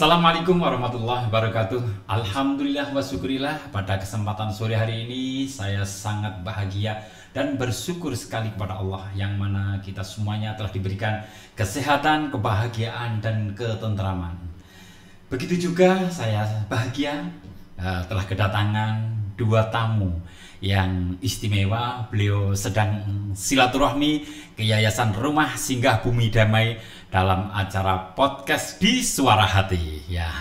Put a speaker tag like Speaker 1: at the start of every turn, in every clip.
Speaker 1: Assalamualaikum warahmatullahi wabarakatuh. Alhamdulillah wa syukurillah, pada kesempatan sore hari ini saya sangat bahagia dan bersyukur sekali kepada Allah yang mana kita semuanya telah diberikan kesehatan, kebahagiaan dan ketentraman. Begitu juga saya bahagia telah kedatangan dua tamu yang istimewa. Beliau sedang silaturahmi ke Yayasan Rumah Singgah Bumi Damai dalam acara podcast di Suara Hati. Ya,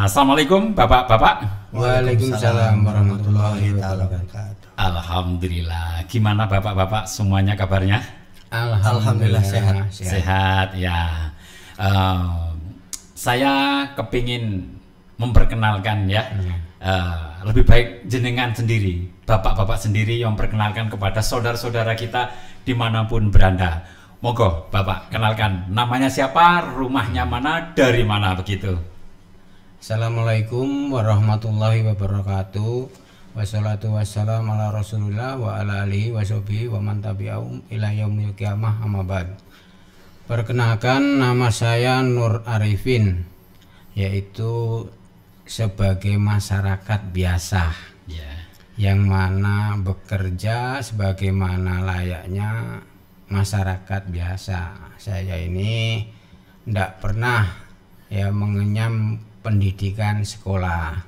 Speaker 1: assalamualaikum bapak-bapak.
Speaker 2: Waalaikumsalam warahmatullahi wabarakatuh.
Speaker 1: Alhamdulillah. Gimana bapak-bapak semuanya kabarnya?
Speaker 2: Alhamdulillah sehat.
Speaker 1: Sehat ya. Saya kepingin memperkenalkan ya. Lebih baik jenengan sendiri, bapak-bapak sendiri yang memperkenalkan kepada saudara-saudara kita dimanapun berada. Monggo bapak kenalkan, namanya siapa, rumahnya mana, dari mana begitu.
Speaker 2: Assalamualaikum warahmatullahi wabarakatuh. Wassalatu wassalamu ala rasulillah wa ala alihi wa sahbihi wa man tabi'ahum ila yaumil qiyamah, amma ba'd. Perkenalkan, nama saya Nur Arifin, yaitu sebagai masyarakat biasa yang mana bekerja sebagaimana layaknya masyarakat biasa. Saya ini tidak pernah mengenyam pendidikan sekolah.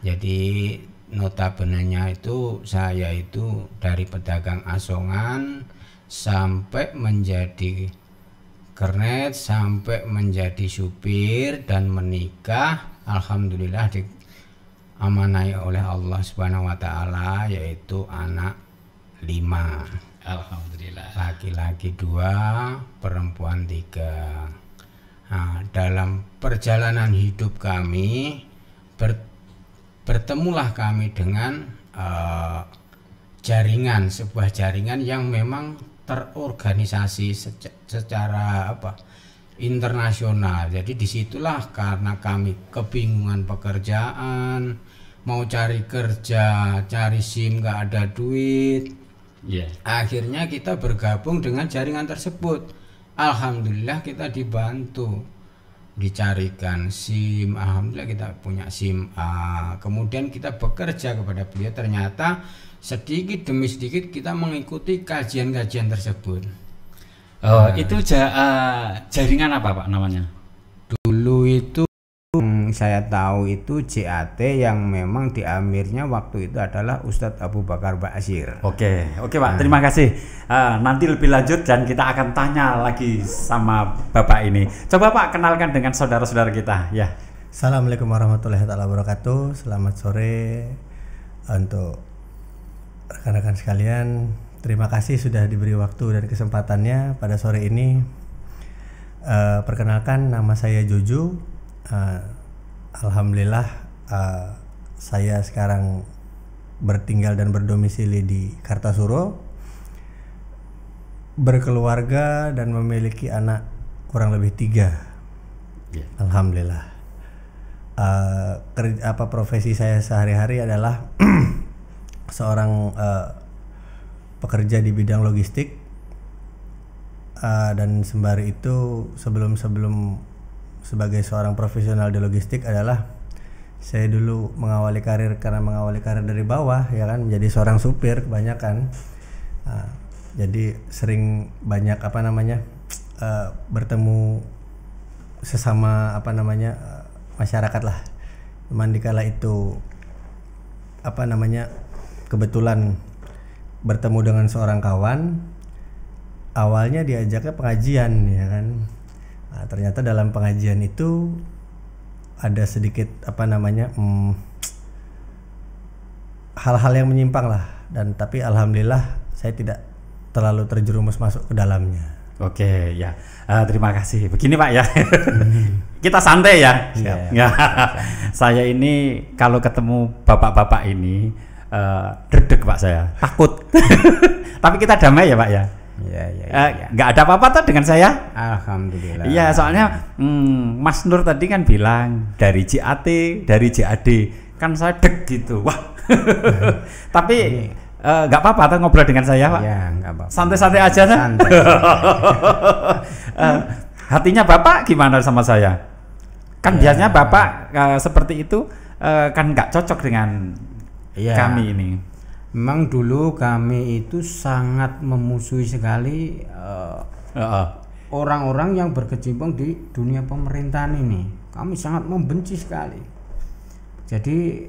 Speaker 2: Jadi notabene-nya itu saya itu dari pedagang asongan sampai menjadi kernet, sampai menjadi supir dan menikah. Alhamdulillah diamanai oleh Allah Subhanahu wa Ta'ala, yaitu anak 5.
Speaker 1: Alhamdulillah.
Speaker 2: Laki-laki 2, perempuan 3. Nah, dalam perjalanan hidup kami bertemulah kami dengan sebuah jaringan yang memang terorganisasi secara internasional. Jadi disitulah karena kami kebingungan pekerjaan, mau cari kerja, cari SIM nggak ada duit. Akhirnya kita bergabung dengan jaringan tersebut. Alhamdulillah kita dibantu, dicarikan SIM. Alhamdulillah kita punya SIM A. Kemudian kita bekerja kepada beliau. Ternyata sedikit demi sedikit kita mengikuti kajian-kajian tersebut.
Speaker 1: Itu jaringan apa Pak namanya?
Speaker 2: Dulu itu saya tahu itu JAT yang memang diamirnya waktu itu adalah Ustadz Abu Bakar Ba'asyir.
Speaker 1: Oke Pak, terima kasih. Nanti lebih lanjut dan kita akan tanya lagi sama Bapak ini. Coba Pak kenalkan dengan saudara-saudara kita ya.
Speaker 3: Assalamualaikum warahmatullahi wabarakatuh. Selamat sore untuk rekan-rekan sekalian. Terima kasih sudah diberi waktu dan kesempatannya pada sore ini. Perkenalkan, nama saya Jojo. Alhamdulillah saya sekarang bertinggal dan berdomisili di Kartasuro, berkeluarga dan memiliki anak kurang lebih 3. Alhamdulillah. Profesi saya sehari-hari adalah seorang pekerja di bidang logistik, dan sembari itu sebelum sebagai seorang profesional di logistik adalah saya dulu mengawali karir dari bawah ya kan, menjadi seorang supir kebanyakan. Jadi sering banyak bertemu sesama masyarakat lah. Cuman dikala itu kebetulan bertemu dengan seorang kawan, awalnya diajaknya pengajian ya kan. Nah, ternyata dalam pengajian itu ada sedikit hal-hal yang menyimpang lah, dan tapi alhamdulillah saya tidak terlalu terjerumus masuk ke dalamnya.
Speaker 1: Oke ya, terima kasih. Begini Pak ya, kita santai ya.
Speaker 2: Ya.
Speaker 1: Saya ini kalau ketemu bapak-bapak ini deg-deg Pak, saya takut. Tapi kita damai ya Pak ya. Nggak ada apa-apa tuh dengan saya.
Speaker 2: Alhamdulillah.
Speaker 1: Iya, soalnya Mas Nur tadi kan bilang dari JAT, dari JAD, kan saya deg gitu. Wah. Tapi nggak apa-apa tuh ngobrol dengan saya Pak.
Speaker 2: Ya, nggak apa-apa.
Speaker 1: Santai-santai aja
Speaker 2: Santai.
Speaker 1: Hatinya Bapak gimana sama saya? Kan biasanya Bapak seperti itu kan nggak cocok dengan kami ini.
Speaker 2: Memang dulu kami itu sangat memusuhi sekali orang-orang yang berkecimpung di dunia pemerintahan ini. Kami sangat membenci sekali. Jadi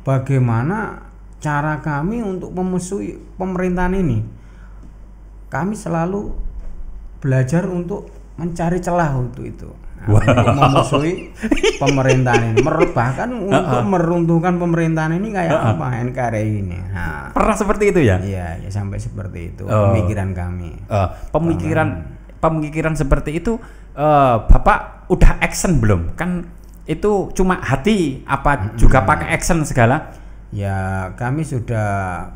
Speaker 2: bagaimana cara kami untuk memusuhi pemerintahan ini? Kami selalu belajar untuk mencari celah untuk itu. Untuk memusuhi pemerintahan ini, bahkan untuk meruntuhkan pemerintahan ini kayak apa NKRI ini. Nah,
Speaker 1: pernah seperti itu ya?
Speaker 2: Iya, ya sampai seperti itu pemikiran kami.
Speaker 1: Pemikiran seperti itu, Bapak udah action belum? Kan itu cuma hati, apa juga pakai action segala?
Speaker 2: Ya, kami sudah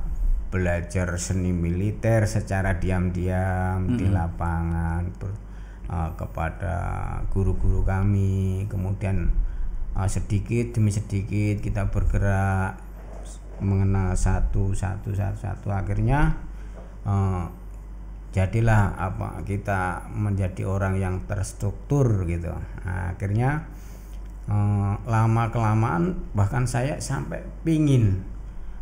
Speaker 2: belajar seni militer secara diam-diam di lapangan. Kepada guru-guru kami, kemudian sedikit demi sedikit kita bergerak mengenal satu, akhirnya jadilah kita menjadi orang yang terstruktur gitu. Nah, akhirnya lama kelamaan bahkan saya sampai pingin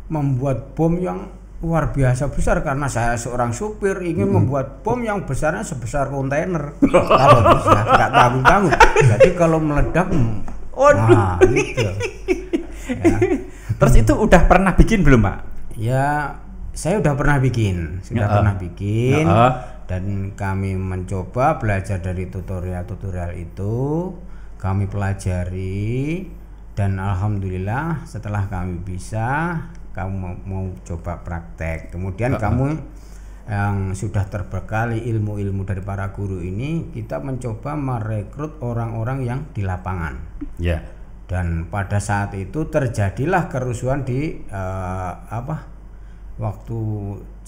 Speaker 2: membuat bom yang luar biasa besar, karena saya seorang supir ingin membuat bom yang besarnya sebesar kontainer. Kalau bisa nggak tanggung-tanggung. Jadi kalau meledak, nah gitu. Ya.
Speaker 1: Terus itu udah pernah bikin belum, Pak?
Speaker 2: Ya, saya udah pernah bikin, dan kami mencoba belajar dari tutorial itu, kami pelajari, dan alhamdulillah setelah kami bisa, kamu mau coba praktek, kemudian kamu yang sudah terbekali ilmu-ilmu dari para guru ini, kita mencoba merekrut orang-orang yang di lapangan. Dan pada saat itu terjadilah kerusuhan di waktu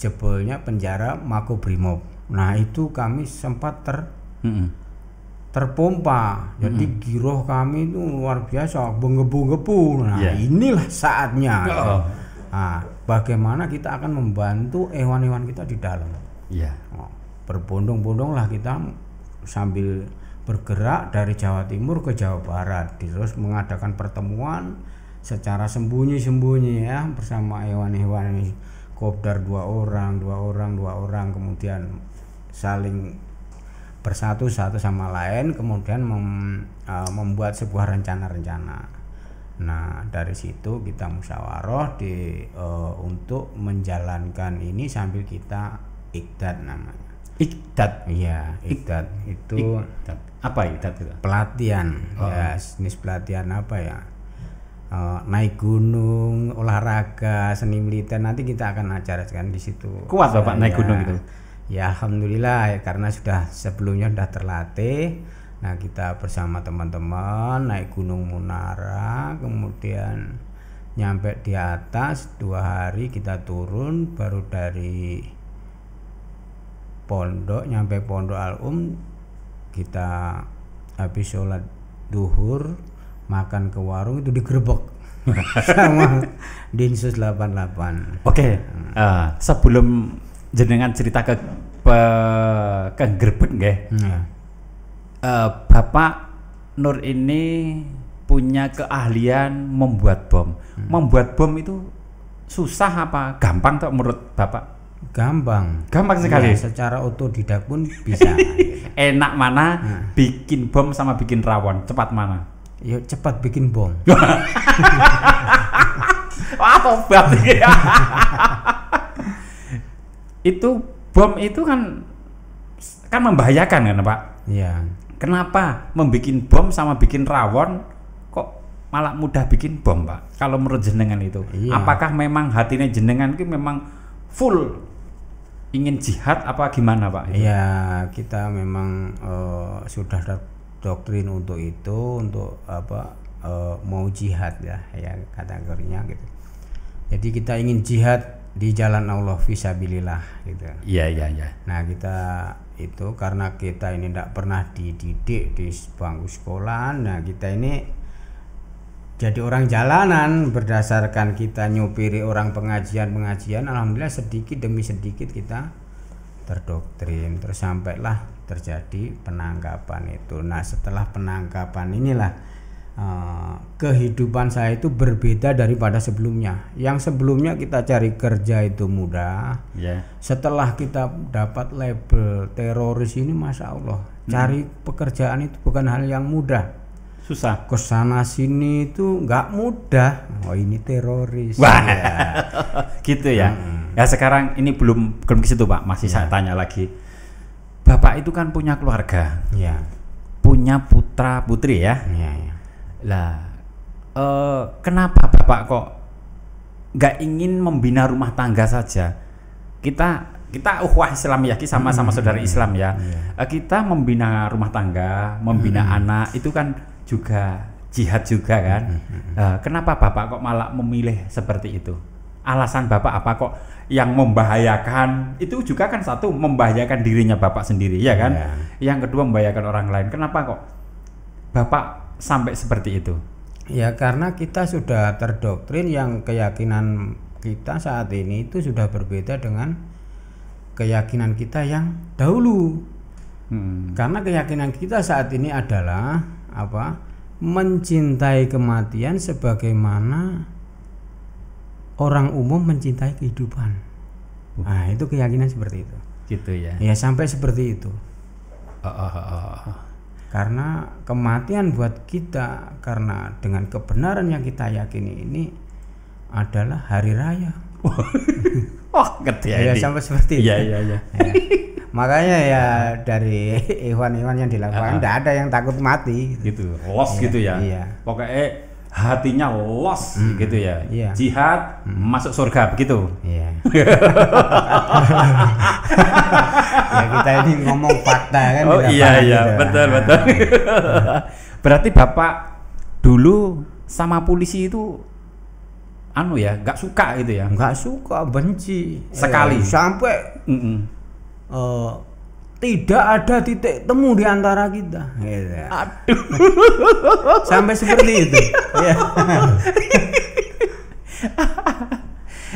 Speaker 2: jebolnya penjara Makobrimob. Nah, itu kami sempat terpompa. Jadi giroh kami itu luar biasa, menggebu-gebu. Nah, inilah saatnya. Nah, bagaimana kita akan membantu hewan-hewan kita di dalam. Berbondong-bondonglah kita sambil bergerak dari Jawa Timur ke Jawa Barat, terus mengadakan pertemuan secara sembunyi-sembunyi ya bersama hewan-hewan ini. Kopdar dua orang, kemudian saling bersatu satu sama lain, kemudian membuat sebuah rencana-rencana. Nah, dari situ kita musyawarah untuk menjalankan ini sambil kita ikdat namanya.
Speaker 1: Ikdat?
Speaker 2: Iya, ikdat itu.
Speaker 1: Apa ikdat itu?
Speaker 2: Pelatihan, ya jenis pelatihan apa ya? Naik gunung, olahraga, seni militer, nanti kita akan ajarkan di situ.
Speaker 1: Kuat Bapak naik gunung itu?
Speaker 2: Ya alhamdulillah ya, karena sebelumnya sudah terlatih. Nah, kita bersama teman-teman naik Gunung Munara, kemudian nyampe di atas 2 hari kita turun, baru dari pondok nyampe Pondok Al-Um kita habis sholat duhur makan ke warung itu digerebek sama Dinsus 88.
Speaker 1: Oke. Sebelum jenengan cerita ke gerbek nggih. Bapak Nur ini punya keahlian membuat bom. Membuat bom itu susah apa gampang tuh menurut Bapak?
Speaker 2: Gampang
Speaker 1: sekali.
Speaker 2: Ya, secara otodidak pun bisa.
Speaker 1: Enak mana bikin bom sama bikin rawon? Cepat mana?
Speaker 2: Ya cepat bikin bom.
Speaker 1: Tobat. Itu bom itu kan membahayakan kan Pak?
Speaker 2: Iya.
Speaker 1: Kenapa membuat bom sama bikin rawon kok malah mudah bikin bom Pak? Kalau menurut jenengan itu, apakah memang hatinya jenengan itu memang full ingin jihad apa gimana Pak?
Speaker 2: Iya, kita memang sudah doktrin untuk itu, untuk mau jihad ya kategorinya gitu. Jadi kita ingin jihad di jalan Allah fisabilillah gitu.
Speaker 1: Iya.
Speaker 2: Nah, kita itu karena kita ini tidak pernah dididik di bangku sekolah. Nah, kita ini jadi orang jalanan berdasarkan kita nyupiri orang pengajian. Alhamdulillah sedikit demi sedikit kita terdoktrin, terus sampailah terjadi penangkapan itu. Nah, setelah penangkapan inilah kehidupan saya itu berbeda daripada sebelumnya. Yang sebelumnya kita cari kerja itu mudah. Setelah kita dapat label teroris ini, masya Allah, cari pekerjaan itu bukan hal yang mudah.
Speaker 1: Susah.
Speaker 2: Kesana sini itu nggak mudah. Oh, ini teroris.
Speaker 1: Wah, ya. Gitu ya. Ya sekarang ini belum ke situ Pak. Masih saya tanya lagi. Bapak itu kan punya keluarga.
Speaker 2: Ya.
Speaker 1: Punya putra putri ya.
Speaker 2: Ya.
Speaker 1: Lah, kenapa Bapak kok nggak ingin membina rumah tangga saja? Kita ukhuwah Islam ya, sama-sama saudara Islam ya. Kita membina rumah tangga, membina anak itu kan juga jihad juga kan. Kenapa Bapak kok malah memilih seperti itu? Alasan Bapak apa kok yang membahayakan? Itu juga kan satu membahayakan dirinya Bapak sendiri ya kan. Yang kedua membahayakan orang lain. Kenapa kok Bapak sampai seperti itu?
Speaker 2: Ya karena kita sudah terdoktrin yang keyakinan kita saat ini itu sudah berbeda dengan keyakinan kita yang dahulu. Karena keyakinan kita saat ini adalah apa? Mencintai kematian sebagaimana orang umum mencintai kehidupan. Nah, itu keyakinan seperti itu.
Speaker 1: Gitu ya.
Speaker 2: Ya sampai seperti itu. Karena kematian buat kita, karena dengan kebenaran yang kita yakini ini adalah hari raya.
Speaker 1: Ngerti
Speaker 2: ya sampai seperti itu.
Speaker 1: Iya.
Speaker 2: Ya. Makanya ya dari ikhwan-ikhwan yang dilakukan tidak ada yang takut mati.
Speaker 1: Gitu, los gitu ya.
Speaker 2: Iya.
Speaker 1: Pokoknya hatinya los gitu ya.
Speaker 2: Iya.
Speaker 1: Jihad masuk surga begitu.
Speaker 2: Iya. Ya kita ini ngomong fakta kan.
Speaker 1: Oh iya gitu. Betul. Berarti Bapak dulu sama polisi itu nggak suka gitu ya?
Speaker 2: Nggak suka, benci
Speaker 1: sekali.
Speaker 2: Sampai tidak ada titik temu di antara kita. Gitu.
Speaker 1: Aduh.
Speaker 2: Sampai seperti itu. Ya.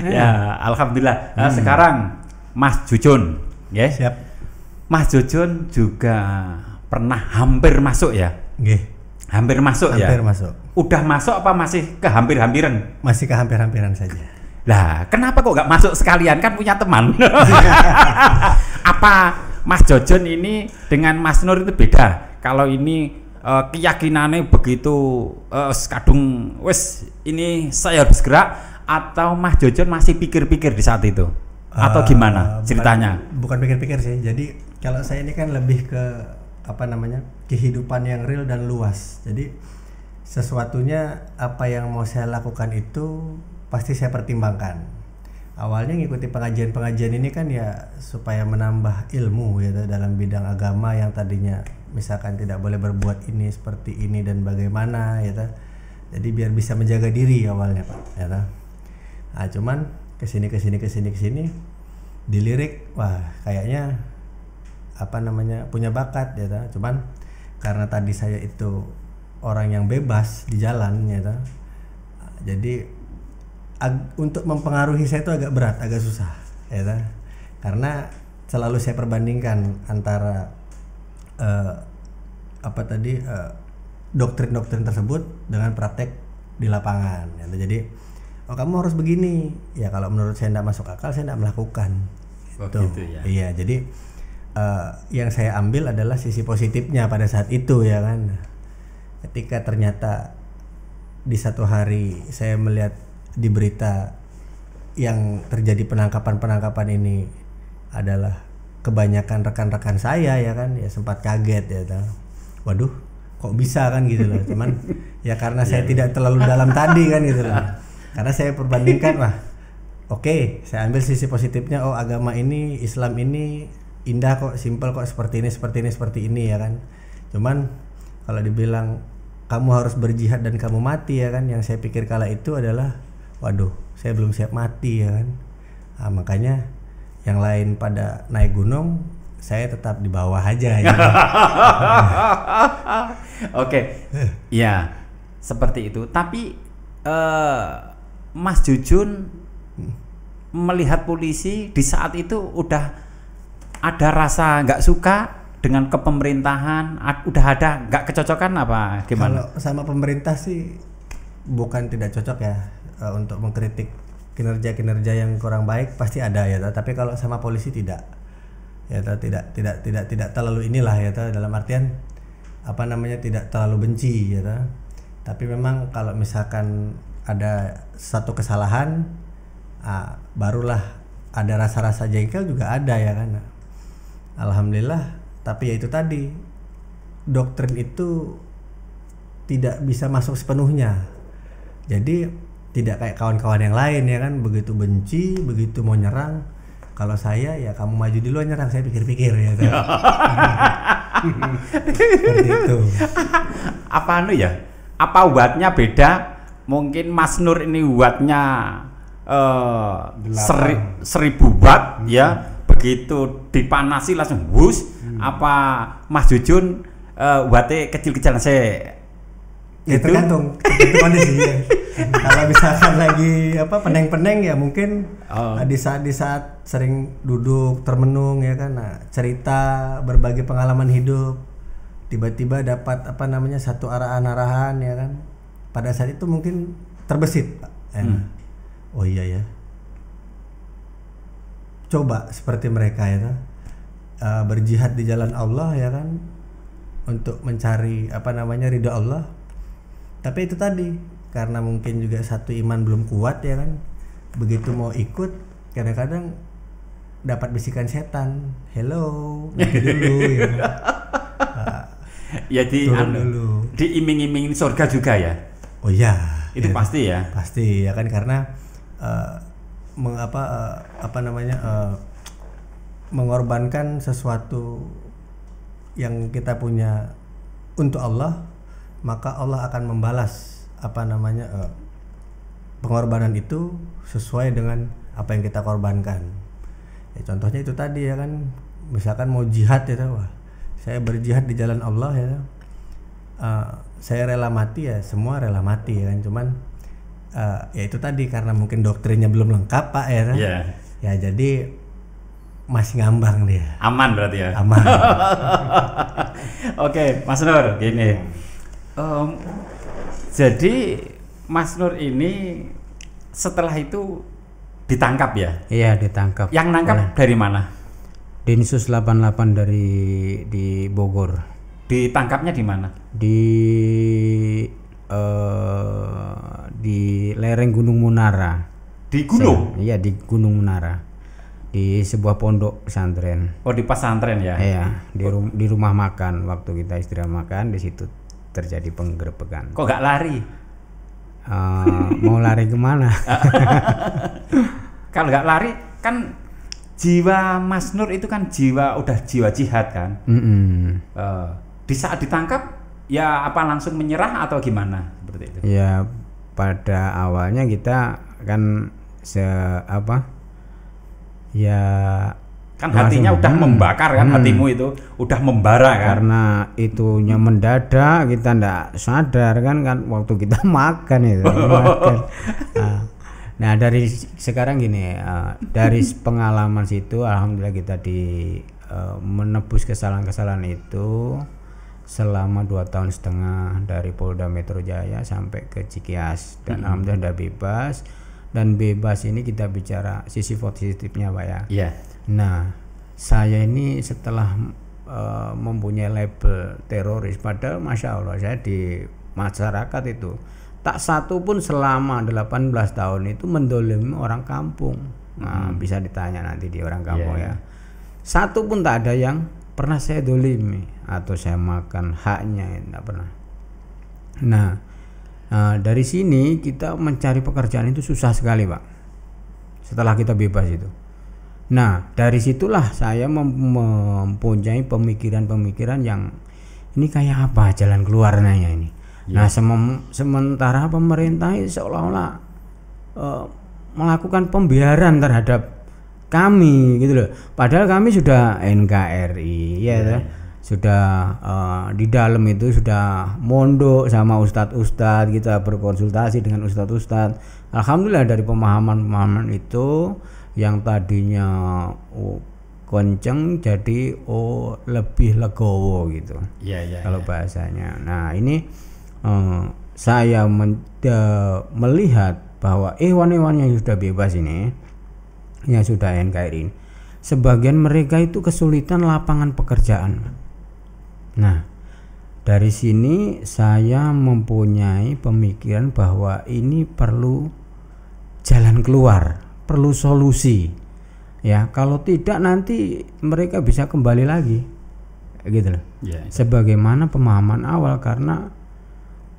Speaker 1: Ya, alhamdulillah. Sekarang Mas Jujun, ya.
Speaker 3: Siap.
Speaker 1: Mas Jujun juga pernah hampir masuk ya?
Speaker 3: Nggih.
Speaker 1: Hampir masuk ya?
Speaker 3: Hampir masuk.
Speaker 1: Udah masuk apa masih kehampir-hampiran?
Speaker 3: Masih kehampir-hampiran saja.
Speaker 1: Lah, kenapa kok nggak masuk sekalian, kan punya teman? Apa Mas Jojon ini dengan Mas Nur itu beda? Kalau ini keyakinannya begitu kadung wes ini saya harus gerak, atau Mas Jojon masih pikir-pikir di saat itu? Atau gimana ceritanya?
Speaker 3: Bukan pikir-pikir sih. Jadi kalau saya ini kan lebih ke kehidupan yang real dan luas. Jadi sesuatunya apa yang mau saya lakukan itu pasti saya pertimbangkan. Awalnya ngikuti pengajian ini kan ya supaya menambah ilmu gitu dalam bidang agama yang tadinya misalkan tidak boleh berbuat ini seperti ini dan bagaimana gitu. Jadi biar bisa menjaga diri awalnya Pak gitu. Nah cuman kesini dilirik, wah kayaknya punya bakat gitu. Cuman karena tadi saya itu orang yang bebas di jalan gitu. Jadi untuk mempengaruhi saya itu agak berat, agak susah gitu. Karena selalu saya perbandingkan antara doktrin-doktrin tersebut dengan praktek di lapangan gitu. Jadi kamu harus begini ya, kalau menurut saya tidak masuk akal saya tidak melakukan gitu ya. Iya, jadi yang saya ambil adalah sisi positifnya pada saat itu ya kan. Ketika ternyata di satu hari saya melihat di berita yang terjadi penangkapan ini adalah kebanyakan rekan-rekan saya ya kan, ya sempat kaget ya kan. Waduh, kok bisa kan gitu loh. Cuman ya karena saya tidak terlalu dalam tadi kan gitu loh. Karena saya perbandingkan, wah oke, saya ambil sisi positifnya. Oh, agama ini, Islam ini indah kok, simpel kok, seperti ini ya kan. Cuman kalau dibilang kamu harus berjihad dan kamu mati ya kan, yang saya pikir kala itu adalah waduh, saya belum siap mati ya kan. Nah, makanya yang lain pada naik gunung, saya tetap di bawah aja ya.
Speaker 1: Oke. Ya, seperti itu. Tapi Mas Jujun melihat polisi di saat itu udah ada rasa nggak suka dengan kepemerintahan, udah ada nggak kecocokan apa gimana?
Speaker 3: Kalau sama pemerintah sih bukan tidak cocok ya, untuk mengkritik kinerja yang kurang baik pasti ada ya, tapi kalau sama polisi tidak ya, tidak terlalu inilah ya, dalam artian apa namanya, tidak terlalu benci ya, tapi memang kalau misalkan ada satu kesalahan, barulah ada rasa-rasa jengkel juga ada ya kan. Alhamdulillah. Tapi ya itu tadi, doktrin itu tidak bisa masuk sepenuhnya. Jadi tidak kayak kawan-kawan yang lain ya kan, begitu benci, begitu mau nyerang. Kalau saya ya kamu maju duluan nyerang, saya pikir-pikir ya kan. Seperti itu.
Speaker 1: Apa ya? Apa wattnya beda? Mungkin Mas Nur ini wattnya 1000 watt ya. Begitu dipanasi langsung wus. Apa Mas Jujun wattnya kecil-kecil saya
Speaker 3: ya
Speaker 1: itu
Speaker 3: tergantung kondisi ya. Kalau misalkan lagi peneng-peneng ya mungkin di saat sering duduk termenung ya kan, cerita berbagi pengalaman hidup, tiba-tiba dapat satu arahan-arahan ya kan, pada saat itu mungkin terbesit Pak. Oh iya ya, coba seperti mereka ya kan, berjihad di jalan Allah ya kan, untuk mencari ridho Allah. Tapi itu tadi, karena mungkin juga satu iman belum kuat ya kan, begitu mau ikut kadang-kadang dapat bisikan setan, hello maju dulu ya.
Speaker 1: Ya diiming-imingin surga juga ya.
Speaker 3: Oh iya,
Speaker 1: itu
Speaker 3: ya,
Speaker 1: pasti ya.
Speaker 3: Pasti ya kan, karena mengorbankan sesuatu yang kita punya untuk Allah, maka Allah akan membalas pengorbanan itu sesuai dengan apa yang kita korbankan. Ya, contohnya itu tadi ya kan, misalkan mau jihad ya, wah saya berjihad di jalan Allah ya, saya rela mati ya, semua rela mati ya kan, cuman ya itu tadi karena mungkin doktrinnya belum lengkap Pak ya kan?
Speaker 1: Yeah.
Speaker 3: Ya jadi masih ngambang dia.
Speaker 1: Aman berarti ya.
Speaker 3: Aman.
Speaker 1: Oke, Mas Nur, gini. Jadi Mas Nur ini setelah itu ditangkap ya?
Speaker 2: Iya, ditangkap.
Speaker 1: Yang nangkap dari mana?
Speaker 2: Densus 88 di Bogor.
Speaker 1: Ditangkapnya di mana?
Speaker 2: Di lereng Gunung Munara.
Speaker 1: Di gunung?
Speaker 2: Iya, di Gunung Munara. Di sebuah pondok pesantren.
Speaker 1: Oh, di pesantren ya?
Speaker 2: Iya, di rumah makan, waktu kita istirahat makan di situ terjadi penggerebekan.
Speaker 1: Kok gak lari?
Speaker 2: Mau lari kemana?
Speaker 1: Kalau nggak lari kan jiwa Mas Nur itu kan udah jiwa jihad kan. Di saat ditangkap ya apa langsung menyerah atau gimana seperti itu?
Speaker 2: Ya pada awalnya kita kan ya
Speaker 1: kan hatinya udah membakar kan, hatimu itu udah membara kan,
Speaker 2: karena itunya mendadak, kita ndak sadar kan waktu kita makan itu makan. Nah dari sekarang gini, dari pengalaman situ alhamdulillah kita menebus kesalahan-kesalahan itu selama 2,5 tahun dari Polda Metro Jaya sampai ke Cikias, dan alhamdulillah udah bebas. Dan bebas ini kita bicara sisi positifnya Pak ya.
Speaker 1: Yeah.
Speaker 2: Nah, saya ini setelah mempunyai label teroris, padahal Masya Allah saya di masyarakat itu tak satu pun selama 18 tahun itu mendolimi orang kampung. Nah, bisa ditanya nanti di orang kampung ya. Satu pun tak ada yang pernah saya dolimi atau saya makan haknya, tidak pernah. Nah, dari sini kita mencari pekerjaan itu susah sekali Pak. Setelah kita bebas itu. Nah dari situlah saya mempunyai pemikiran-pemikiran yang ini kayak apa jalan keluarnya ini. Nah sementara pemerintah seolah-olah melakukan pembiaran terhadap kami gitu loh. Padahal kami sudah NKRI sudah di dalam itu sudah mondok sama ustadz-ustadz, kita berkonsultasi dengan ustadz-ustadz. Alhamdulillah dari pemahaman itu yang tadinya kenceng jadi lebih legowo gitu.
Speaker 1: Iya.
Speaker 2: Kalau bahasanya. Nah, ini saya melihat bahwa hewan-hewan yang sudah bebas ini, yang sudah NKRI ini, sebagian mereka itu kesulitan lapangan pekerjaan. Nah, dari sini saya mempunyai pemikiran bahwa ini perlu jalan keluar, perlu solusi. Ya, kalau tidak nanti mereka bisa kembali lagi. Gitu loh.
Speaker 1: Ya.
Speaker 2: Sebagaimana pemahaman awal, karena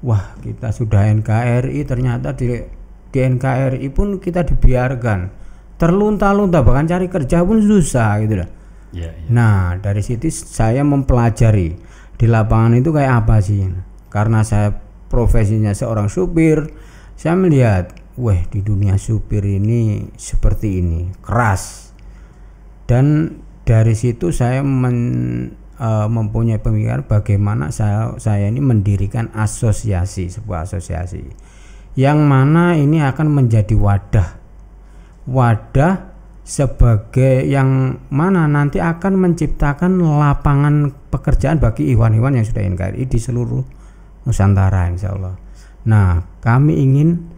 Speaker 2: wah, kita sudah NKRI, ternyata di NKRI pun kita dibiarkan terlunta-lunta, bahkan cari kerja pun susah gitu loh.
Speaker 1: Ya.
Speaker 2: Nah, dari situ saya mempelajari di lapangan itu kayak apa sih. Karena saya profesinya seorang supir, saya melihat, wah, di dunia supir ini seperti ini, keras. Dan dari situ saya mempunyai pemikiran bagaimana saya ini mendirikan asosiasi, sebuah asosiasi yang mana ini akan menjadi wadah sebagai yang mana nanti akan menciptakan lapangan pekerjaan bagi hewan-hewan yang sudah NKRI di seluruh Nusantara, insya Allah. Nah, kami ingin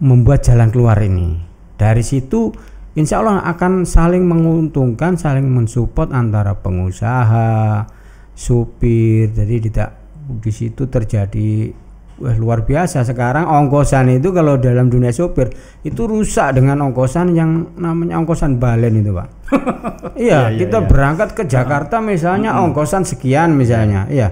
Speaker 2: membuat jalan keluar ini. Dari situ insya Allah akan saling menguntungkan, saling mensupport antara pengusaha, supir. Jadi tidak di situ terjadi luar biasa. Sekarang ongkosan itu kalau dalam dunia supir itu rusak dengan ongkosan yang namanya ongkosan balen itu, Pak. Iya, kita berangkat ke Jakarta misalnya ongkosan sekian misalnya. Iya.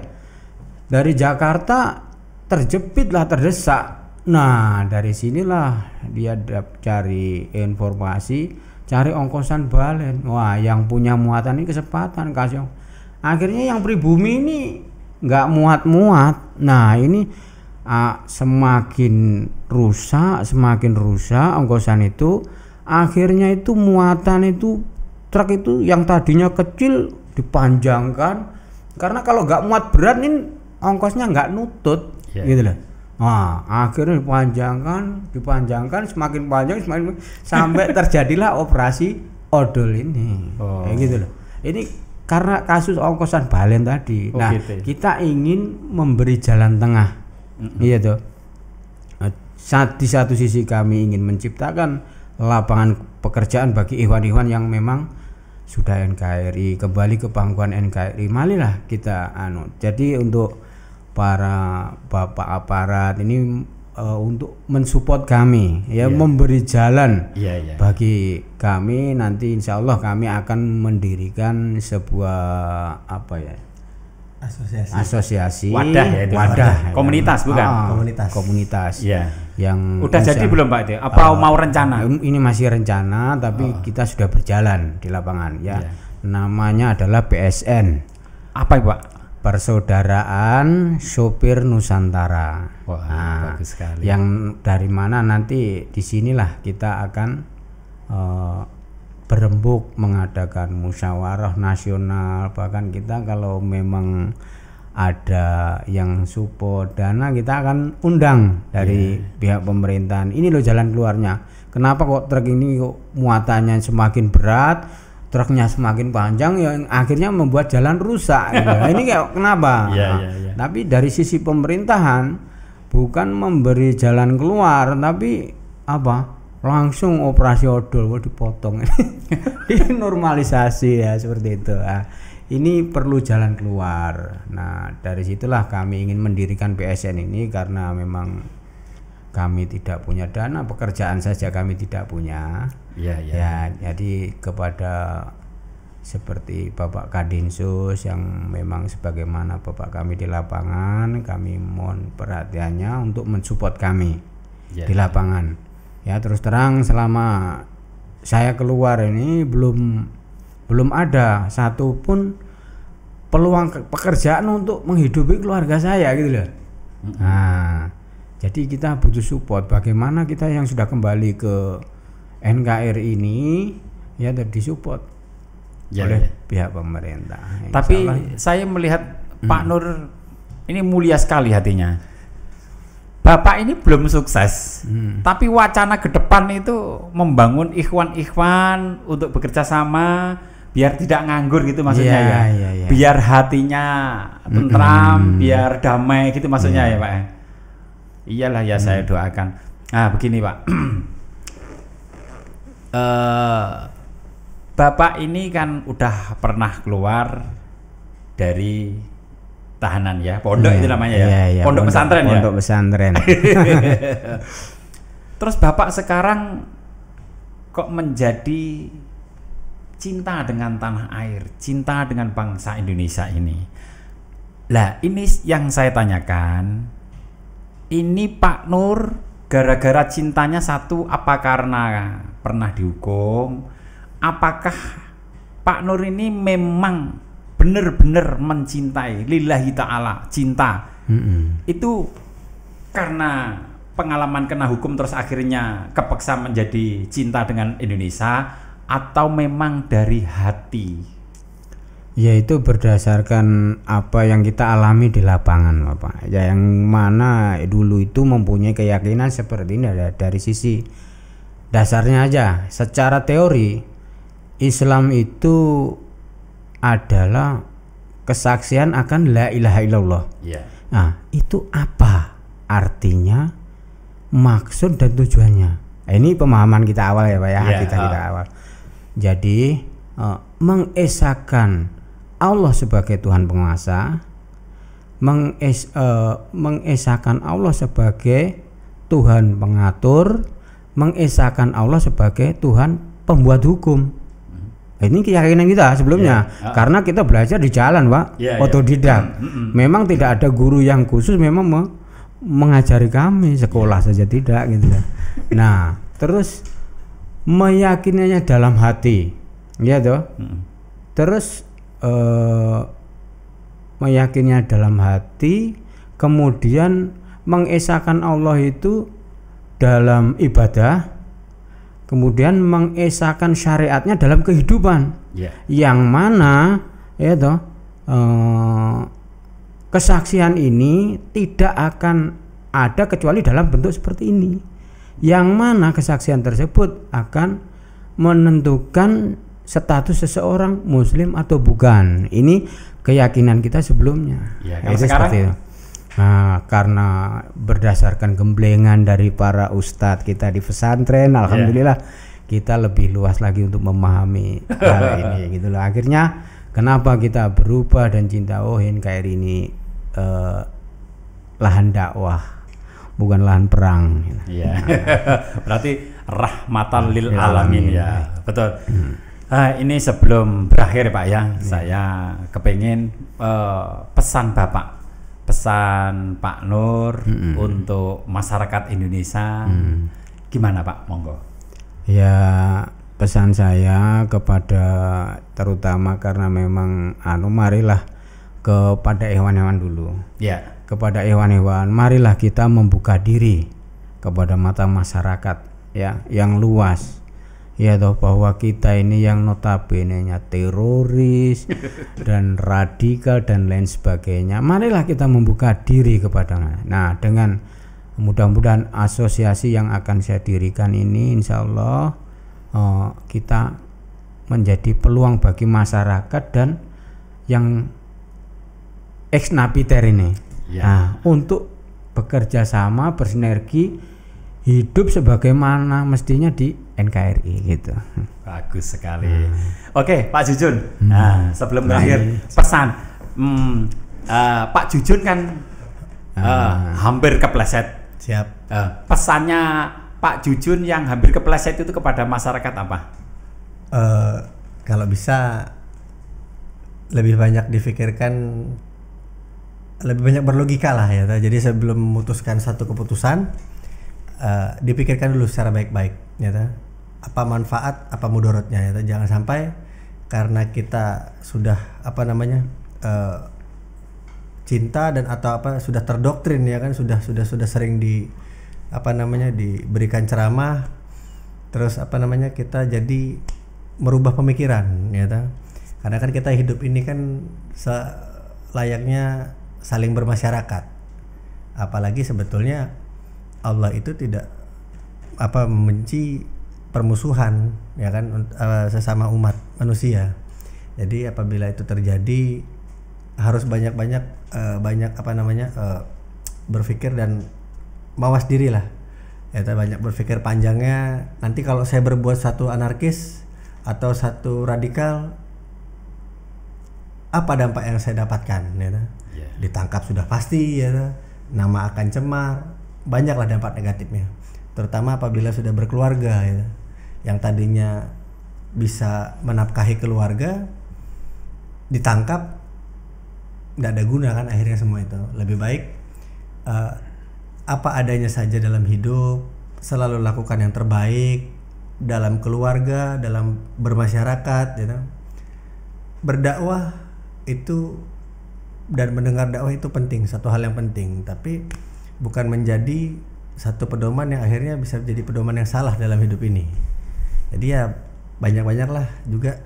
Speaker 2: Dari Jakarta terdesak. Nah, dari sinilah dia cari informasi, cari ongkosan balen. Wah, yang punya muatan ini kesempatan kasih. Akhirnya yang pribumi ini nggak muat-muat. Nah, ini semakin rusak ongkosan itu, akhirnya itu muatan itu truk itu yang tadinya kecil dipanjangkan, karena kalau nggak muat berat ini ongkosnya nggak nutut, gitu loh. Nah, akhirnya dipanjangkan semakin panjang sampai terjadilah operasi odol ini, kayak gitu loh. Ini karena kasus ongkosan balen tadi. Nah, kita ingin memberi jalan tengah. Iya tuh. Di satu sisi kami ingin menciptakan lapangan pekerjaan bagi hewan-hewan yang memang sudah NKRI, kembali ke pangkuan NKRI. Marilah kita Jadi untuk para bapak aparat ini untuk mensupport kami, memberi jalan bagi kami. Nanti insya Allah kami akan mendirikan sebuah asosiasi
Speaker 1: wadah ya itu. Komunitas bukan?
Speaker 2: Komunitas. Yang
Speaker 1: udah jadi belum Pak itu? Apa mau rencana?
Speaker 2: Ini masih rencana, tapi kita sudah berjalan di lapangan ya. Namanya adalah PSN.
Speaker 1: Apa Pak?
Speaker 2: Persaudaraan Sopir Nusantara.
Speaker 1: Wah, bagus sekali.
Speaker 2: Yang dari mana nanti disinilah kita akan berembuk mengadakan musyawarah nasional. Bahkan kita kalau memang ada yang support dana, kita akan undang dari pihak pemerintahan. Ini loh jalan keluarnya. Kenapa kok truk ini kok muatannya semakin berat, truknya semakin panjang, yang akhirnya membuat jalan rusak. Ini kayak kenapa? Tapi dari sisi pemerintahan bukan memberi jalan keluar, tapi langsung operasi odol, dipotong. Dinormalisasi ya, seperti itu. Ini perlu jalan keluar. Nah, dari situlah kami ingin mendirikan PSN ini, karena memang kami tidak punya dana, pekerjaan saja kami tidak punya. Ya, jadi kepada seperti Bapak Kadinsus yang memang sebagaimana Bapak kami di lapangan, kami mohon perhatiannya untuk mensupport kami di lapangan. Ya, terus terang selama saya keluar ini belum ada satupun peluang pekerjaan untuk menghidupi keluarga saya, gitu loh. Nah, jadi kita butuh support. Bagaimana kita yang sudah kembali ke NKRI ini ya disupport oleh pihak pemerintah.
Speaker 1: Tapi saya melihat Pak Nur ini mulia sekali hatinya. Bapak ini belum sukses, tapi wacana ke depan itu membangun ikhwan-ikhwan untuk bekerja sama, biar tidak nganggur gitu maksudnya
Speaker 2: Iya,
Speaker 1: ya.
Speaker 2: iya, iya.
Speaker 1: Biar hatinya tentram, biar damai gitu maksudnya ya Pak. Iyalah ya saya doakan. Nah begini Pak. Bapak ini kan udah pernah keluar dari tahanan ya, pondok itu namanya ya,
Speaker 2: Iya,
Speaker 1: pondok pesantren ya.
Speaker 2: Pondok pesantren.
Speaker 1: Terus Bapak sekarang kok menjadi cinta dengan tanah air, cinta dengan bangsa Indonesia ini. Lah ini yang saya tanyakan, ini Pak Nur gara-gara cintanya satu apa karena pernah dihukum? Apakah Pak Nur ini memang benar-benar mencintai lillahi ta'ala, cinta? Itu karena pengalaman kena hukum terus akhirnya kepeksa menjadi cinta dengan Indonesia, atau memang dari hati?
Speaker 2: Ya itu berdasarkan apa yang kita alami di lapangan Bapak. Ya yang mana dulu itu mempunyai keyakinan seperti ini dari sisi dasarnya aja. Secara teori Islam itu adalah kesaksian akan la ilaha illallah.
Speaker 1: Ya.
Speaker 2: Nah, itu apa artinya, maksud dan tujuannya? Nah, ini pemahaman kita awal ya Pak ya, kita awal. Jadi mengesahkan Allah sebagai Tuhan penguasa, mengesahkan Allah sebagai Tuhan pengatur, mengesahkan Allah sebagai Tuhan pembuat hukum. Ini keyakinan kita sebelumnya, karena kita belajar di jalan Pak, otodidak. Memang tidak ada guru yang khusus memang mengajari kami, sekolah saja tidak gitu. Nah, terus meyakininya dalam hati, ya toh. Terus meyakininya dalam hati, kemudian mengesahkan Allah itu dalam ibadah, kemudian mengesahkan syariatnya dalam kehidupan, yang mana ya toh kesaksian ini tidak akan ada kecuali dalam bentuk seperti ini, yang mana kesaksian tersebut akan menentukan status seseorang muslim atau bukan. Ini keyakinan kita sebelumnya. Itu seperti itu. Nah, karena berdasarkan gemblengan dari para ustadz kita di pesantren, alhamdulillah kita lebih luas lagi untuk memahami hal ini gitu loh. Akhirnya kenapa kita berubah dan cinta NKRI ini lahan dakwah, bukan lahan perang.
Speaker 1: Iya. Berarti rahmatan lil alamin ya. Betul. Ini sebelum berakhir Pak ya, saya kepengen pesan Bapak, pesan Pak Nur untuk masyarakat Indonesia, gimana Pak? Monggo.
Speaker 2: Ya, pesan saya kepada terutama karena memang marilah kepada hewan-hewan dulu. Ya. Kepada hewan-hewan, marilah kita membuka diri kepada mata masyarakat ya yang luas. Ya toh, bahwa kita ini yang notabene-nya teroris dan radikal dan lain sebagainya. Marilah kita membuka diri kepada. Nah, dengan mudah-mudahan asosiasi yang akan saya dirikan ini, insya Allah kita menjadi peluang bagi masyarakat dan yang ex napiter ini, untuk bekerja sama, bersinergi, hidup sebagaimana mestinya di NKRI gitu.
Speaker 1: Bagus sekali. Oke, Pak Jujun. Nah, sebelum berakhir pesan, Pak Jujun kan hampir kepleset.
Speaker 3: Siap.
Speaker 1: Pesannya Pak Jujun yang hampir kepleset itu kepada masyarakat apa?
Speaker 3: Kalau bisa lebih banyak difikirkan, lebih banyak berlogika lah ya. Jadi sebelum memutuskan satu keputusan, dipikirkan dulu secara baik-baik ya. Apa manfaat, apa mudaratnya ya. Jangan sampai karena kita sudah cinta dan atau sudah terdoktrin ya kan, sudah sering diberikan ceramah, terus kita jadi merubah pemikiran ya. Karena kan kita hidup ini kan layaknya saling bermasyarakat. Apalagi sebetulnya Allah itu tidak membenci permusuhan ya kan, sesama umat manusia. Jadi apabila itu terjadi harus banyak berpikir dan mawas diri lah. Ya, banyak berpikir panjangnya. Nanti kalau saya berbuat satu anarkis atau satu radikal, apa dampak yang saya dapatkan? Ya, ditangkap sudah pasti, ya, nama akan cemar, banyaklah dampak negatifnya. Terutama apabila sudah berkeluarga, ya, yang tadinya bisa menafkahi keluarga, ditangkap, nggak ada guna kan akhirnya semua itu. Lebih baik apa adanya saja dalam hidup, selalu lakukan yang terbaik dalam keluarga, dalam bermasyarakat, gitu. Berdakwah itu dan mendengar dakwah itu penting, satu hal yang penting, tapi bukan menjadi satu pedoman yang akhirnya bisa menjadi pedoman yang salah dalam hidup ini. Jadi ya banyak-banyaklah juga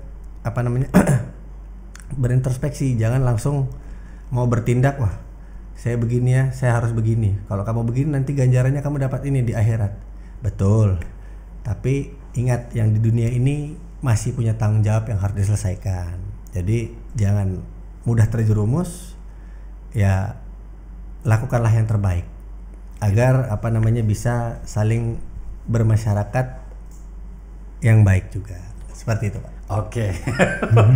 Speaker 3: berintrospeksi, jangan langsung mau bertindak, wah saya begini ya, saya harus begini. Kalau kamu begini nanti ganjarannya kamu dapat ini di akhirat. Betul. Tapi ingat, yang di dunia ini masih punya tanggung jawab yang harus diselesaikan. Jadi jangan mudah terjerumus, ya lakukanlah yang terbaik agar bisa saling bermasyarakat yang baik juga. Seperti itu, Pak.
Speaker 1: Oke.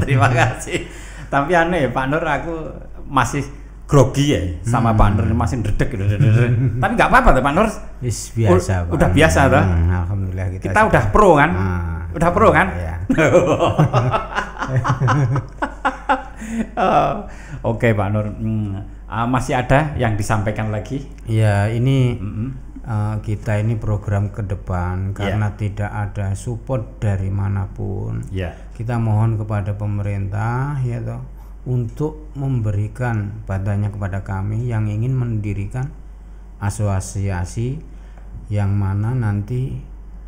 Speaker 1: Terima kasih. Tapi aneh Pak Nur, aku masih grogi ya sama Pak Nur, masih ndredeg. Tapi nggak apa-apa Pak Nur.
Speaker 2: Biasa, Pak.
Speaker 1: Udah biasa toh?
Speaker 2: Alhamdulillah
Speaker 1: kita udah pro kan? Udah pro kan?
Speaker 2: Ya.
Speaker 1: Oke Pak Nur. Masih ada yang disampaikan lagi?
Speaker 2: Ya, ini kita ini program ke depan karena tidak ada support dari manapun. Kita mohon kepada pemerintah, ya toh, untuk memberikan badannya kepada kami yang ingin mendirikan asosiasi yang mana nanti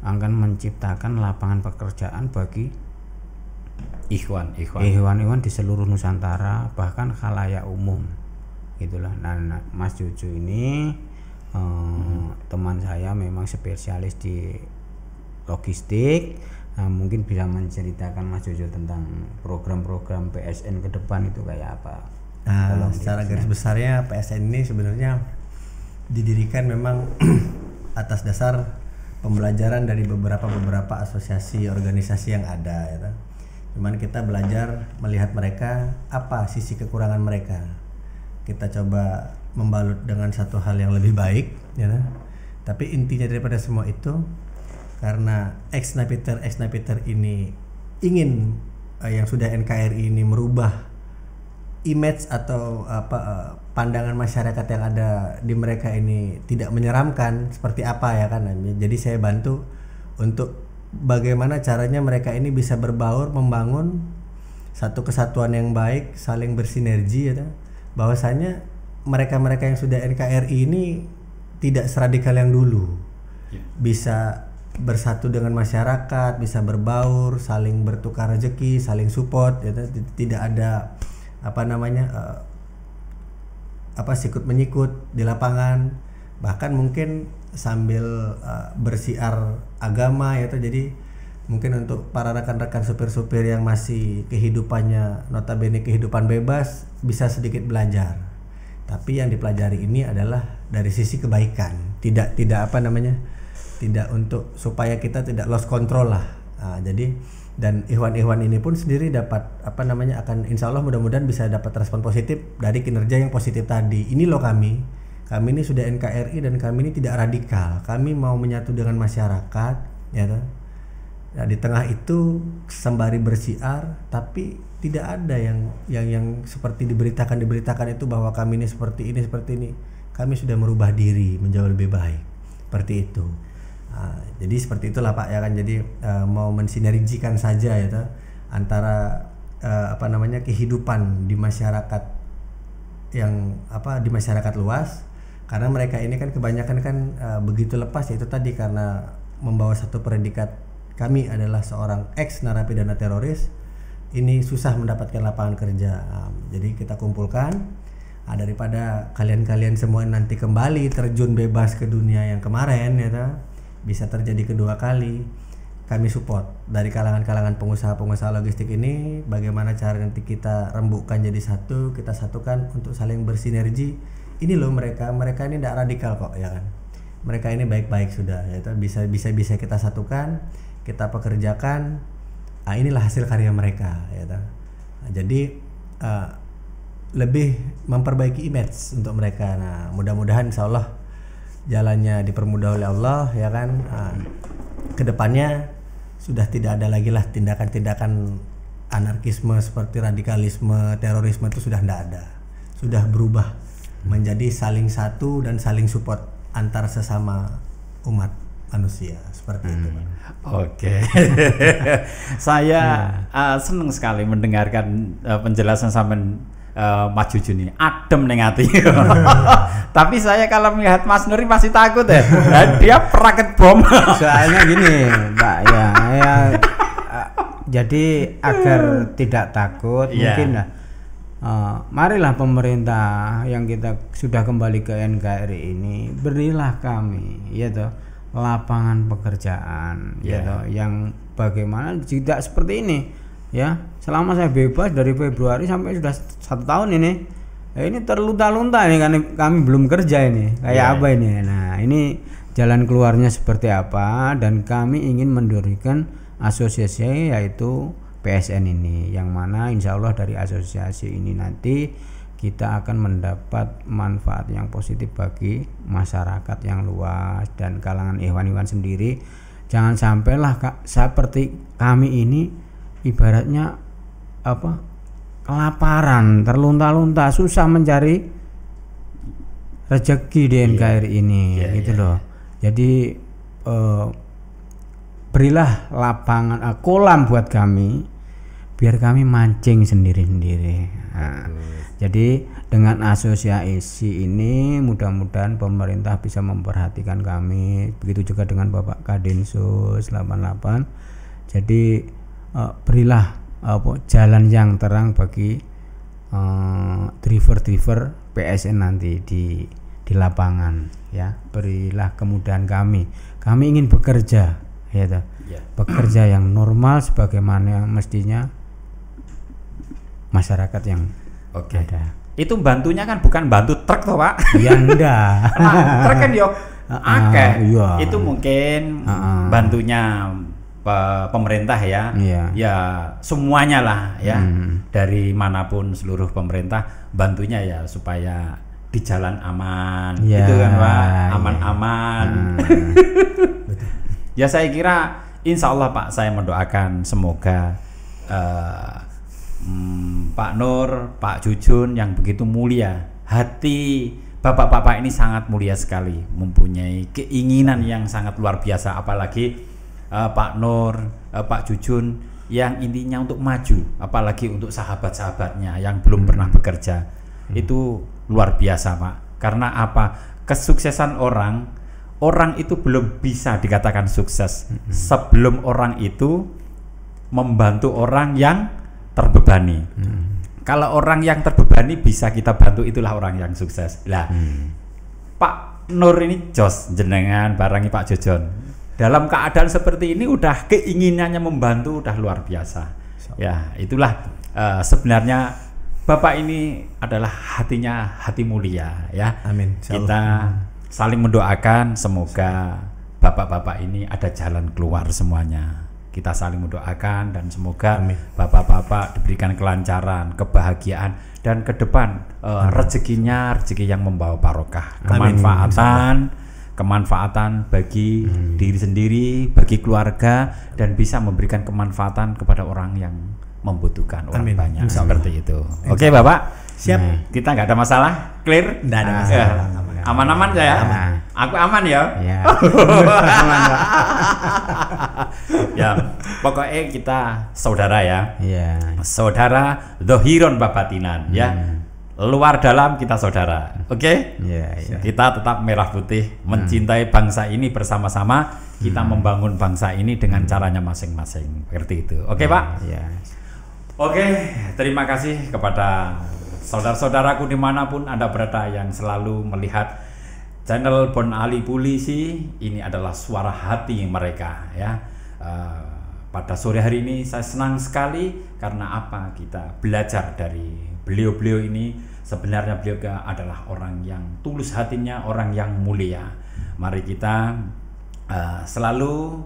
Speaker 2: akan menciptakan lapangan pekerjaan bagi ikhwan di seluruh Nusantara, bahkan khalayak umum, gitulah. Nah, Mas Jojo ini teman saya memang spesialis di logistik. Nah, mungkin bisa menceritakan Mas Jojo tentang program-program PSN ke depan itu kayak apa?
Speaker 3: Nah, secara garis besarnya PSN ini sebenarnya didirikan memang atas dasar pembelajaran dari beberapa asosiasi organisasi yang ada, ya. Cuman kita belajar melihat mereka, apa sisi kekurangan mereka. Kita coba membalut dengan satu hal yang lebih baik, ya. Tapi intinya daripada semua itu, karena ex-napiter ini ingin yang sudah NKRI ini merubah image atau pandangan masyarakat yang ada di mereka ini tidak menyeramkan seperti apa, ya kan. Jadi saya bantu untuk bagaimana caranya mereka ini bisa berbaur, membangun satu kesatuan yang baik, saling bersinergi, ya. Bahwasanya mereka-mereka yang sudah NKRI ini tidak seradikal yang dulu, bisa bersatu dengan masyarakat, bisa berbaur, saling bertukar rezeki, saling support, ya. Tidak ada sikut menyikut di lapangan, bahkan mungkin sambil bersiar agama, ya. Jadi mungkin untuk para rekan-rekan supir-supir yang masih kehidupannya notabene kehidupan bebas, bisa sedikit belajar. Tapi yang dipelajari ini adalah dari sisi kebaikan, tidak untuk supaya kita tidak lost control lah. Jadi dan ikhwan-ikhwan ini pun sendiri dapat akan insya Allah mudah-mudahan bisa dapat respon positif dari kinerja yang positif tadi. Ini loh kami ini sudah NKRI dan kami ini tidak radikal, kami mau menyatu dengan masyarakat, ya. Nah, di tengah itu sembari bersiar, tapi tidak ada yang seperti diberitakan itu bahwa kami ini seperti ini. Kami sudah merubah diri menjauh lebih baik, seperti itu. Jadi seperti itulah Pak, ya kan. Jadi mau mensinergikan saja, ya, antara kehidupan di masyarakat yang di masyarakat luas, karena mereka ini kan kebanyakan kan begitu lepas, yaitu tadi karena membawa satu predikat kami adalah seorang ex narapidana teroris, ini susah mendapatkan lapangan kerja. Jadi kita kumpulkan, daripada kalian semua nanti kembali terjun bebas ke dunia yang kemarin, ya, bisa terjadi kedua kali. kami support dari kalangan-kalangan pengusaha-pengusaha logistik ini, bagaimana cara nanti kita rembukkan jadi satu, kita satukan untuk saling bersinergi. Ini loh mereka ini tidak radikal kok, ya kan. Mereka ini baik-baik sudah, ya, bisa kita satukan, kita pekerjakan. Inilah hasil karya mereka, ya. Jadi lebih memperbaiki image untuk mereka. Nah, mudah-mudahan insya Allah jalannya dipermudah oleh Allah, ya kan. Kedepannya sudah tidak ada lagi lah tindakan-tindakan anarkisme seperti radikalisme, terorisme, itu sudah tidak ada. Sudah berubah menjadi saling satu dan saling support antar sesama umat manusia, seperti itu, Pak.
Speaker 1: Oke. Saya senang sekali mendengarkan penjelasan sampean Mas Jujun ini. Adem ning ati. Tapi saya kalau melihat Mas Nuri masih takut ya. Dia peraket bom.
Speaker 2: Soalnya gini, Pak, ya jadi agar tidak takut, mungkin lah marilah pemerintah yang kita sudah kembali ke NKRI ini, berilah kami ya toh lapangan pekerjaan ya toh, yang bagaimana tidak seperti ini ya. Selama saya bebas dari Februari sampai sudah 1 tahun ini, ini terlunta-lunta ini kan kami belum kerja ini kayak apa ini. Nah, ini jalan keluarnya seperti apa, dan kami ingin mendirikan asosiasi yaitu PSN ini, yang mana insya Allah dari asosiasi ini nanti kita akan mendapat manfaat yang positif bagi masyarakat yang luas dan kalangan hewan-hewan sendiri. Jangan sampailah seperti kami ini ibaratnya apa, kelaparan, terlunta-lunta, susah mencari rezeki di NKRI ini, gitu loh. Jadi berilah lapangan kolam buat kami biar kami mancing sendiri-sendiri. Nah, jadi dengan asosiasi ini mudah-mudahan pemerintah bisa memperhatikan kami, begitu juga dengan Bapak Kadinsus 88. Jadi berilah jalan yang terang bagi driver-driver PSN nanti di lapangan ya. Berilah kemudahan kami ingin bekerja ya toh. Bekerja yang normal sebagaimana mestinya masyarakat yang ada.
Speaker 1: Itu bantunya kan bukan bantu truk toh, Pak?
Speaker 2: Ya enggak.
Speaker 1: Truk kan yo akeh.
Speaker 2: Iya.
Speaker 1: Itu mungkin bantunya pemerintah ya. Ya semuanya lah ya. Dari manapun seluruh pemerintah bantunya ya supaya di jalan aman. Gitu kan, Pak? Aman-aman. Ya saya kira insya Allah Pak, saya mendoakan semoga Pak Nur, Pak Jujun yang begitu mulia, hati bapak-bapak ini sangat mulia sekali, mempunyai keinginan yang sangat luar biasa. Apalagi Pak Nur, Pak Jujun yang intinya untuk maju, apalagi untuk sahabat-sahabatnya yang belum pernah bekerja. Itu luar biasa Pak. Karena apa? Kesuksesan orang itu belum bisa dikatakan sukses sebelum orang itu membantu orang yang terbebani. Kalau orang yang terbebani bisa kita bantu, itulah orang yang sukses. Lah, Pak Nur ini jos jenengan barangi Pak Jojon. Dalam keadaan seperti ini udah keinginannya membantu udah luar biasa. Ya, itulah sebenarnya Bapak ini adalah hatinya hati mulia ya. Amin. Kita saling mendoakan semoga bapak-bapak ini ada jalan keluar semuanya. Kita saling mendoakan dan semoga bapak-bapak diberikan kelancaran, kebahagiaan, dan ke depan rezeki yang membawa barokah, kemanfaatan bagi diri sendiri, bagi keluarga, dan bisa memberikan kemanfaatan kepada orang yang membutuhkan, orang banyak. Seperti itu. Oke Bapak, siap. Kita nggak ada masalah, clear? Nggak ada masalah. Aman-aman saya. Aku aman ya. Aman Pak. Ya, pokoknya kita saudara ya. Saudara Dhohiron Babatinan ya. Luar dalam kita saudara. Oke? Kita tetap merah putih, mencintai bangsa ini bersama-sama. Kita membangun bangsa ini dengan caranya masing-masing. Seperti itu. Oke, Pak? Oke, terima kasih kepada saudara-saudaraku dimanapun Anda berada yang selalu melihat channel Bon Ali Polisi. Ini adalah suara hati mereka ya. pada sore hari ini saya senang sekali karena apa, kita belajar dari beliau-beliau ini. Sebenarnya beliau adalah orang yang tulus hatinya, orang yang mulia. Mari kita selalu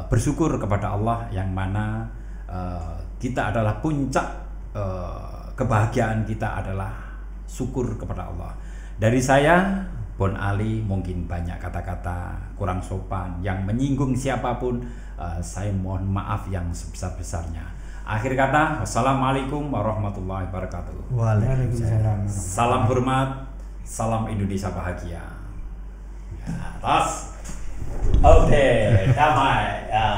Speaker 1: bersyukur kepada Allah, yang mana kita adalah puncak kebahagiaan kita adalah syukur kepada Allah. Dari saya, Bon Ali, mungkin banyak kata-kata kurang sopan yang menyinggung siapapun, saya mohon maaf yang sebesar-besarnya. Akhir kata, wassalamualaikum warahmatullahi wabarakatuh.
Speaker 3: Waalaikumsalam.
Speaker 1: Salam hormat, salam Indonesia bahagia. Ya, tas. Oke, damai. Ya.